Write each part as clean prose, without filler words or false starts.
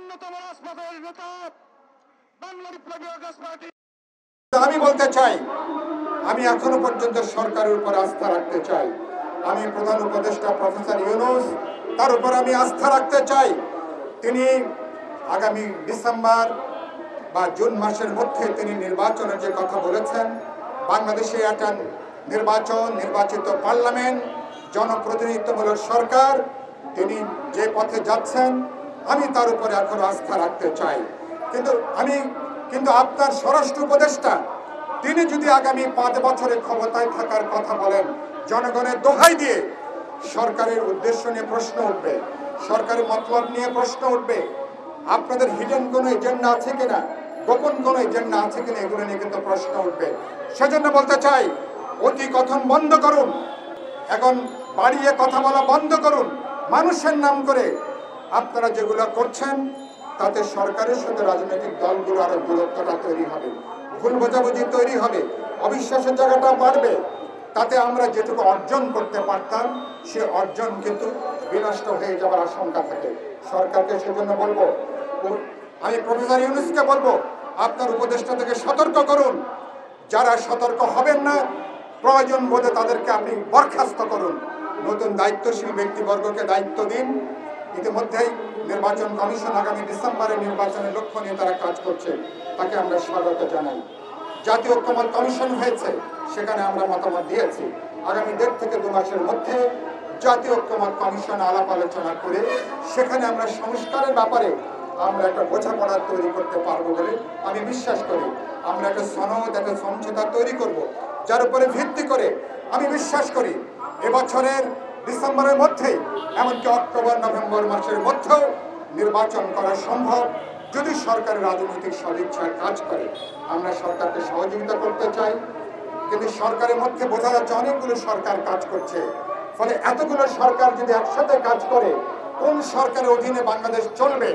অন্যতম রাজপথের নেতা বাংলা বিপ্লবী ওয়ার্কার্স পার্টি। আমি বলতে চাই, আমি এখনো পর্যন্ত সরকারের উপর আস্থা রাখতে চাই। আমি প্রধান উপদেষ্টা প্রফেসর ইউনূস, তার উপর আমি আস্থা রাখতে চাই। তিনি আগামী ডিসেম্বর বা জুন মাসের মধ্যে তিনি নির্বাচনের যে কথা বলেছেন, বাংলাদেশে একটা নির্বাচিত পার্লামেন্ট, জনপ্রতিনিধিত্বমূলক সরকার, তিনি যে পথে যাচ্ছেন, আমি তার উপরে এখনো আস্থা রাখতে চাই। কিন্তু আপনার স্বরাষ্ট্র উপদেষ্টা তিনি যদি আগামী 5 বছরে ক্ষমতায় থাকার কথা বলেন, জনগণের দোহাই দিয়ে সরকারের উদ্দেশ্য নিয়ে প্রশ্ন উঠবে, সরকারের মতলব নিয়ে প্রশ্ন উঠবে, আপনাদের হিডেন কোনো এজেন্ডা আছে কিনা, গোপন কোনো এজেন্ডা আছে কিনা, এগুলো নিয়ে কিন্তু প্রশ্ন উঠবে। সেজন্য বলতে চাই, অতি কথন বন্ধ করুন, এখন বাড়িয়ে কথা বলা বন্ধ করুন। মানুষের নাম করে আপনারা যেগুলো করছেন, তাতে সরকারের সাথে রাজনৈতিক দলগুলো আরো দূরত্বটা তৈরি হবে, ভুল বোঝাবুঝি তৈরি হবে, অবিশ্বাসের জায়গাটা বাড়বে। তাতে আমরা যেটুকু অর্জন করতে পারতাম, সে অর্জন কিন্তু বিনষ্ট হয়ে যাওয়ার আশঙ্কা থাকে। সরকারকে সেজন্য বলবো, আমি প্রফেসর ইউনূসকে বলবো, আপনার উপদেষ্টা থেকে সতর্ক করুন। যারা সতর্ক হবেন না, প্রয়োজন বোধে তাদেরকে আপনি বরখাস্ত করুন। নতুন দায়িত্বশীল ব্যক্তিবর্গকে দায়িত্ব দিন। ইতিমধ্যেই নির্বাচন কমিশন আগামী ডিসেম্বরে নির্বাচনের লক্ষ্য নিয়ে তারা কাজ করছে, তাকে আমরা স্বাগত জানাই। জাতীয় ঐক্যমত্য কমিশন হয়েছে, সেখানে আমরা মতামত দিয়েছি। আগামী 1.5 থেকে 2 মাসের মধ্যে জাতীয় ঐক্যমত্য কমিশন আলাপ আলোচনা করে সেখানে আমরা সংস্কারের ব্যাপারে আমরা একটা বোঝাপড়া তৈরি করতে পারবো বলে আমি বিশ্বাস করি। আমরা একটা সনদ, একটা সমঝোতা তৈরি করব, যার উপরে ভিত্তি করে আমি বিশ্বাস করি এবছরের ডিসেম্বরের মধ্যেই, এমনকি অক্টোবর নভেম্বর মাসের মধ্যেও নির্বাচন করা সম্ভব, যদি সরকারের রাজনৈতিক সদিচ্ছায় কাজ করে। আমরা সরকারকে সহযোগিতা করতে চাই, কিন্তু সরকারের মধ্যে বোঝা যাচ্ছে অনেকগুলো সরকার কাজ করছে। ফলে এতগুলো সরকার যদি একসাথে কাজ করে, কোন সরকারের অধীনে বাংলাদেশ চলবে,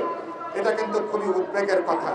এটা কিন্তু খুবই উদ্বেগের কথা।